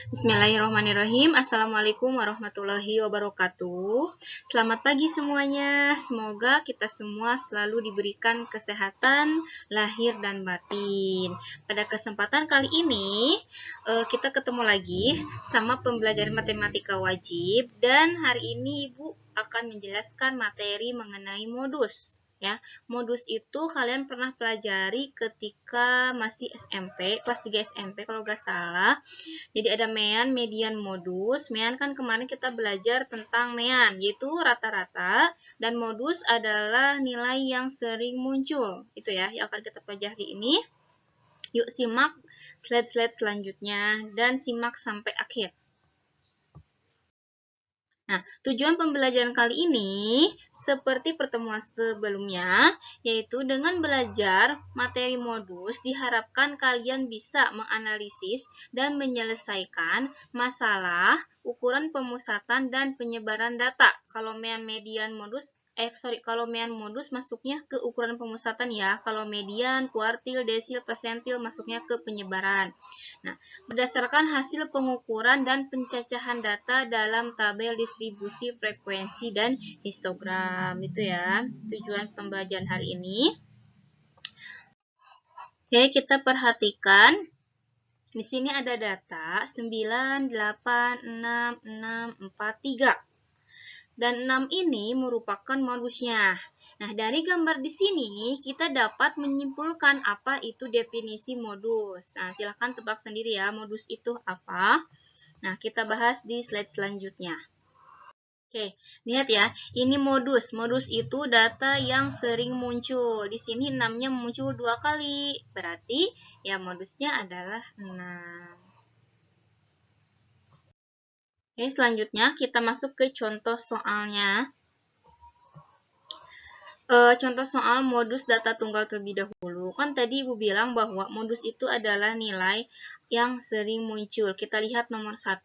Bismillahirrahmanirrahim. Assalamualaikum warahmatullahi wabarakatuh. Selamat pagi semuanya. Semoga kita semua selalu diberikan kesehatan lahir dan batin. Pada kesempatan kali ini kita ketemu lagi sama pembelajaran matematika wajib, dan hari ini Ibu akan menjelaskan materi mengenai modus. Ya, modus itu kalian pernah pelajari ketika masih SMP, kelas 3 SMP kalau nggak salah. Jadi ada mean, median, modus. Mean kan kemarin kita belajar tentang mean, yaitu rata-rata, dan modus adalah nilai yang sering muncul. Itu ya yang akan kita pelajari ini. Yuk simak slide-slide selanjutnya dan simak sampai akhir. Nah, tujuan pembelajaran kali ini seperti pertemuan sebelumnya, yaitu dengan belajar materi modus diharapkan kalian bisa menganalisis dan menyelesaikan masalah ukuran pemusatan dan penyebaran data. Kalau median modus kalau mean modus masuknya ke ukuran pemusatan ya. Kalau median, kuartil, desil, persentil masuknya ke penyebaran. Nah, berdasarkan hasil pengukuran dan pencacahan data dalam tabel distribusi frekuensi dan histogram. Itu ya tujuan pembelajaran hari ini. Oke, kita perhatikan. Di sini ada data 9, 8, 6, 6, 4, 3. Dan 6 ini merupakan modusnya. Nah, dari gambar di sini kita dapat menyimpulkan apa itu definisi modus. Nah, silahkan tebak sendiri ya, modus itu apa. Nah, kita bahas di slide selanjutnya. Oke, lihat ya, ini modus. Modus itu data yang sering muncul. Di sini 6-nya muncul 2 kali. Berarti ya modusnya adalah 6. Oke, selanjutnya kita masuk ke contoh soalnya. Contoh soal modus data tunggal terlebih dahulu. Kan tadi Ibu bilang bahwa modus itu adalah nilai yang sering muncul. Kita lihat nomor 1,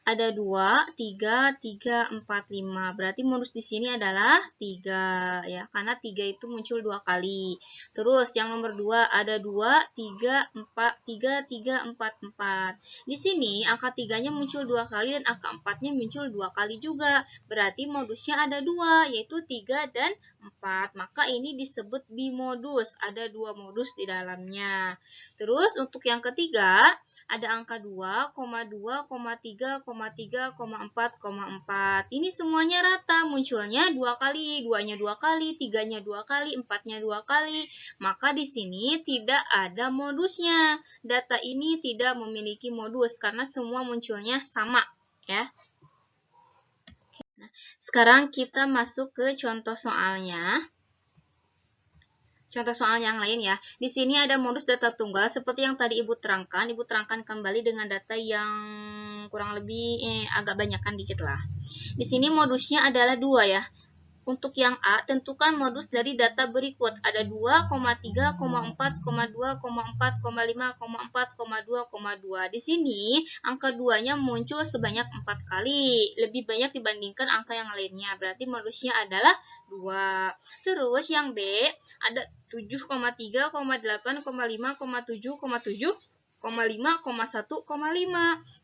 ada 2, 3, 3, 4, 5. Berarti modus di sini adalah 3 ya, karena 3 itu muncul 2 kali. Terus yang nomor 2 ada 2, 3, 4, 3, 3, 4, 4. Di sini angka 3-nya muncul 2 kali dan angka 4-nya muncul 2 kali juga. Berarti modusnya ada 2, yaitu 3 dan 4. Maka ini disebut bimodus, ada 2 modus di dalamnya. Terus untuk yang ketiga ada angka 2, 2, 3, 3, 4, 4. Ini semuanya rata, munculnya 2 kali, 2-nya 2 kali, 3-nya 2 kali, 4-nya 2 kali. Maka di sini tidak ada modusnya. Data ini tidak memiliki modus karena semua munculnya sama ya. Nah, sekarang kita masuk ke contoh soalnya. Contoh soal yang lain ya. Di sini ada modus data tunggal seperti yang tadi Ibu terangkan. Ibu terangkan kembali dengan data yang kurang lebih agak banyakkan dikit lah. Di sini modusnya adalah 2 ya. Untuk yang A, tentukan modus dari data berikut. Ada 2, 3, 4, 2, 4, 5, 4, 2, 2. Di sini angka 2-nya muncul sebanyak 4 kali. Lebih banyak dibandingkan angka yang lainnya. Berarti modusnya adalah 2. Terus yang B, ada 7, 3, 8, 5, 7, 7, 5,1,5.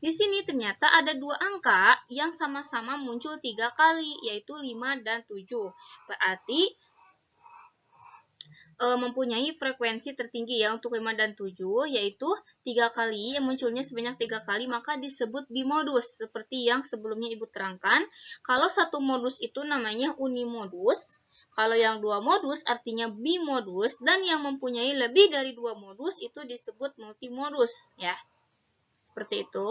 Di sini ternyata ada 2 angka yang sama-sama muncul 3 kali, yaitu 5 dan 7. Berarti mempunyai frekuensi tertinggi ya untuk 5 dan 7, yaitu 3 kali, yang munculnya sebanyak 3 kali, maka disebut bimodus. Seperti yang sebelumnya Ibu terangkan, kalau satu modus itu namanya unimodus. Kalau yang 2 modus artinya bimodus, dan yang mempunyai lebih dari 2 modus itu disebut multimodus ya. Seperti itu.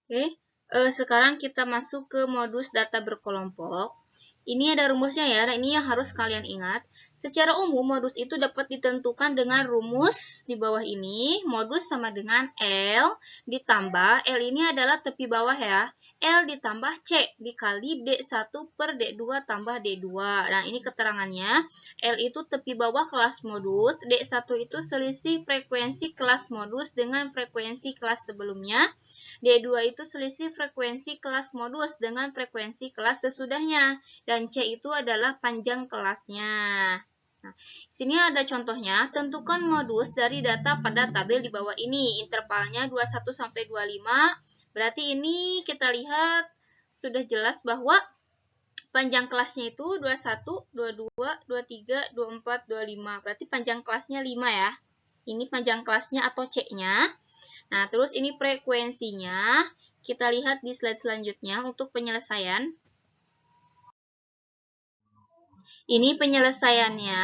Oke, sekarang kita masuk ke modus data berkelompok. Ini ada rumusnya ya, ini yang harus kalian ingat. Secara umum, modus itu dapat ditentukan dengan rumus di bawah ini. Modus sama dengan L ditambah, L ini adalah tepi bawah ya, L ditambah C dikali D1 per D2 tambah D2. Nah, ini keterangannya. L itu tepi bawah kelas modus, D1 itu selisih frekuensi kelas modus dengan frekuensi kelas sebelumnya. D2 itu selisih frekuensi kelas modus dengan frekuensi kelas sesudahnya. Dan C itu adalah panjang kelasnya. Nah, sini ada contohnya, tentukan modus dari data pada tabel di bawah ini. Intervalnya 21 sampai 25. Berarti ini kita lihat sudah jelas bahwa panjang kelasnya itu 21, 22, 23, 24, 25. Berarti panjang kelasnya 5 ya. Ini panjang kelasnya atau C-nya. Nah, terus ini frekuensinya. Kita lihat di slide selanjutnya untuk penyelesaian. Ini penyelesaiannya.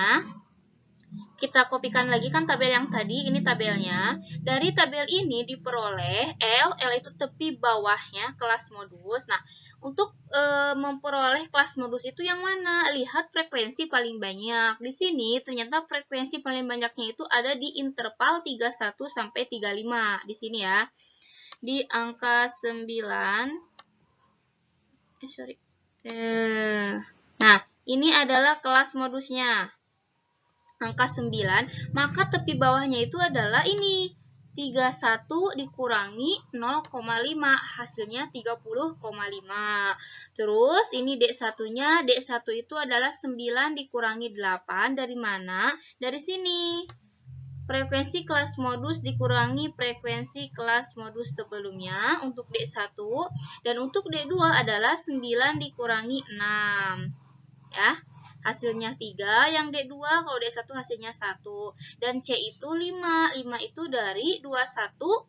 Kita kopikan lagi kan tabel yang tadi, ini tabelnya. Dari tabel ini diperoleh L itu tepi bawahnya kelas modus. Nah, untuk memperoleh kelas modus itu yang mana? Lihat frekuensi paling banyak. Di sini ternyata frekuensi paling banyaknya itu ada di interval 31 sampai 35. Di sini ya. Di angka 9. Nah, ini adalah kelas modusnya. Angka 9, maka tepi bawahnya itu adalah ini. 31 dikurangi 0,5, hasilnya 30,5. Terus ini D1-nya, D1 itu adalah 9 dikurangi 8, dari mana? Dari sini. Frekuensi kelas modus dikurangi frekuensi kelas modus sebelumnya untuk D1. Dan untuk D2 adalah 9 dikurangi 6. Ya. Hasilnya 3, yang D2, kalau D1 hasilnya 1. Dan C itu 5. 5 itu dari 21,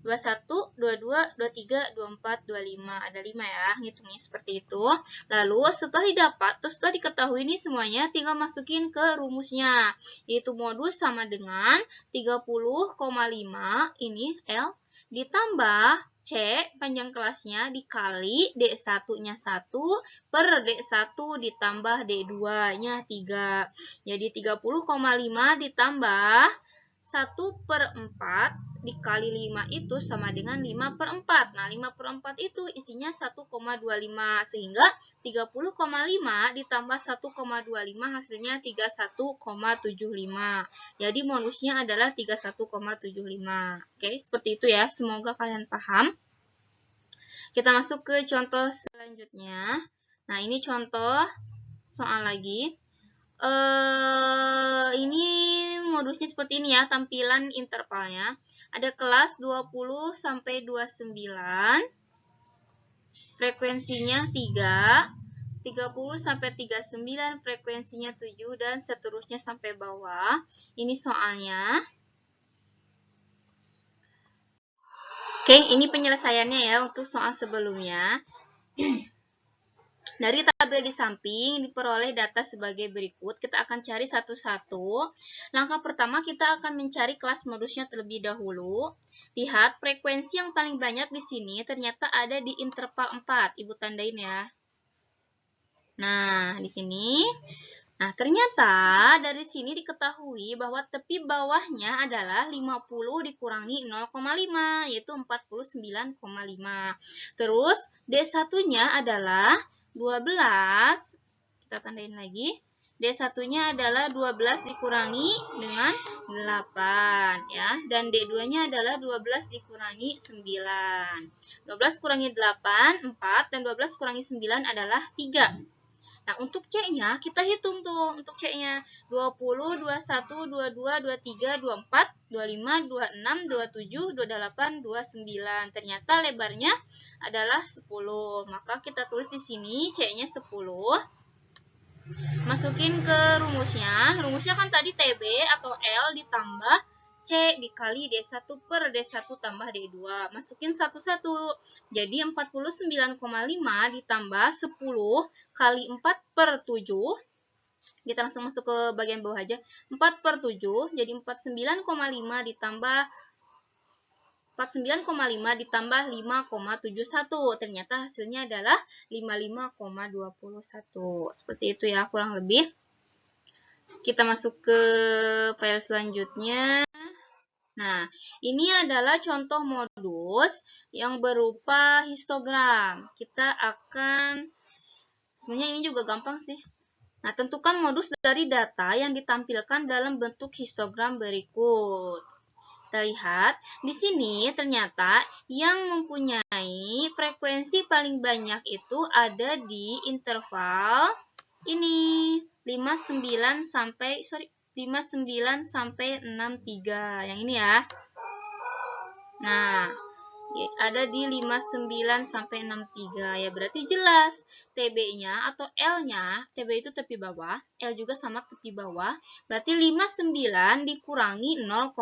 22, 23, 24, 25. Ada 5 ya, ngitungnya seperti itu. Lalu setelah didapat, terus setelah diketahui ini semuanya, tinggal masukin ke rumusnya. Yaitu modus sama dengan 30,5, ini L, ditambah C, panjang kelasnya, dikali D1-nya 1, per D1 ditambah D2-nya 3. Jadi 30,5 ditambah 1/4 dikali 5 itu sama dengan 5/4. Nah, 5/4 itu isinya 1,25. Sehingga 30,5 ditambah 1,25 hasilnya 31,75. Jadi modusnya adalah 31,75. Oke, seperti itu ya. Semoga kalian paham. Kita masuk ke contoh selanjutnya. Nah, ini contoh soal lagi. Ini modusnya seperti ini ya, tampilan intervalnya. Ada kelas 20 sampai 29. Frekuensinya 3. 30 sampai 39, frekuensinya 7 dan seterusnya sampai bawah. Ini soalnya. Oke, ini penyelesaiannya ya untuk soal sebelumnya. Dari tabel di samping diperoleh data sebagai berikut. Kita akan cari satu-satu. Langkah pertama kita akan mencari kelas modusnya terlebih dahulu. Lihat frekuensi yang paling banyak di sini ternyata ada di interval 4. Ibu tandain ya. Nah, di sini. Nah, ternyata dari sini diketahui bahwa tepi bawahnya adalah 50 dikurangi 0,5, yaitu 49,5. Terus, D1-nya adalah 12. Kita tandain lagi. D1-nya adalah 12 dikurangi dengan 8. Ya. Dan D2-nya adalah 12 dikurangi 9. 12 kurangi 8, 4. Dan 12 kurangi 9 adalah 3. Nah, untuk C-nya, kita hitung tuh. Untuk C-nya, 20, 21, 22, 23, 24, 25, 26, 27, 28, 29. Ternyata lebarnya adalah 10. Maka kita tulis di sini C-nya 10. Masukin ke rumusnya. Rumusnya kan tadi TB atau L ditambah C dikali D1 per D1 tambah D2. Masukin satu-satu. Jadi 49,5 ditambah 10 kali 4 per 7. Kita langsung masuk ke bagian bawah aja. 4 per 7. Jadi 49,5 ditambah 49,5 ditambah 5,71. Ternyata hasilnya adalah 55,21. Seperti itu ya, kurang lebih. Kita masuk ke file selanjutnya. Nah, ini adalah contoh modus yang berupa histogram. Kita akan, sebenarnya ini juga gampang sih. Nah, tentukan modus dari data yang ditampilkan dalam bentuk histogram berikut. Kita lihat, di sini ternyata yang mempunyai frekuensi paling banyak itu ada di interval ini 59 sampai 63 yang ini ya. Nah, ada di 59 sampai 63 ya, berarti jelas TB-nya atau L-nya, TB itu tepi bawah, L juga sama tepi bawah, berarti 59 dikurangi 0,5,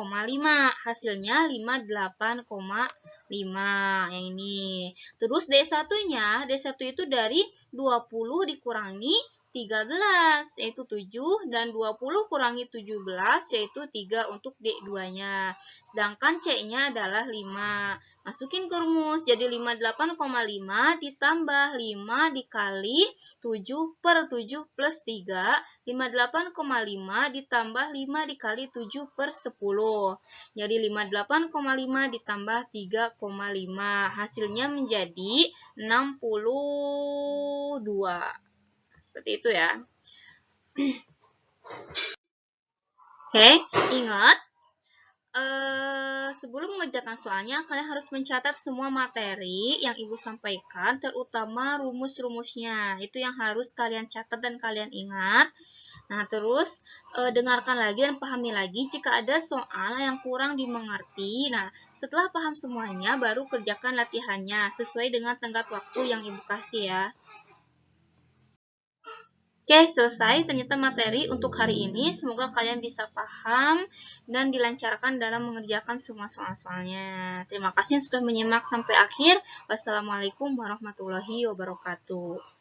hasilnya 58,5 yang ini. Terus D1-nya, D1 itu dari 20 dikurangi 13 yaitu 7 dan 20 kurangi 17 yaitu 3 untuk D2-nya. Sedangkan C-nya adalah 5. Masukin ke rumus, jadi 58,5 ditambah 5 dikali 7 per 7 plus 3, 58,5 ditambah 5 dikali 7 per 10. Jadi 58,5 ditambah 3,5, hasilnya menjadi 62. Seperti itu ya. Oke, ingat. Sebelum mengerjakan soalnya, kalian harus mencatat semua materi yang Ibu sampaikan, terutama rumus-rumusnya. Itu yang harus kalian catat dan kalian ingat. Nah, terus dengarkan lagi dan pahami lagi jika ada soal yang kurang dimengerti. Nah, setelah paham semuanya, baru kerjakan latihannya sesuai dengan tenggat waktu yang Ibu kasih ya. Oke, selesai ternyata materi untuk hari ini. Semoga kalian bisa paham dan dilancarkan dalam mengerjakan semua soal-soalnya. Terima kasih yang sudah menyimak sampai akhir. Wassalamualaikum warahmatullahi wabarakatuh.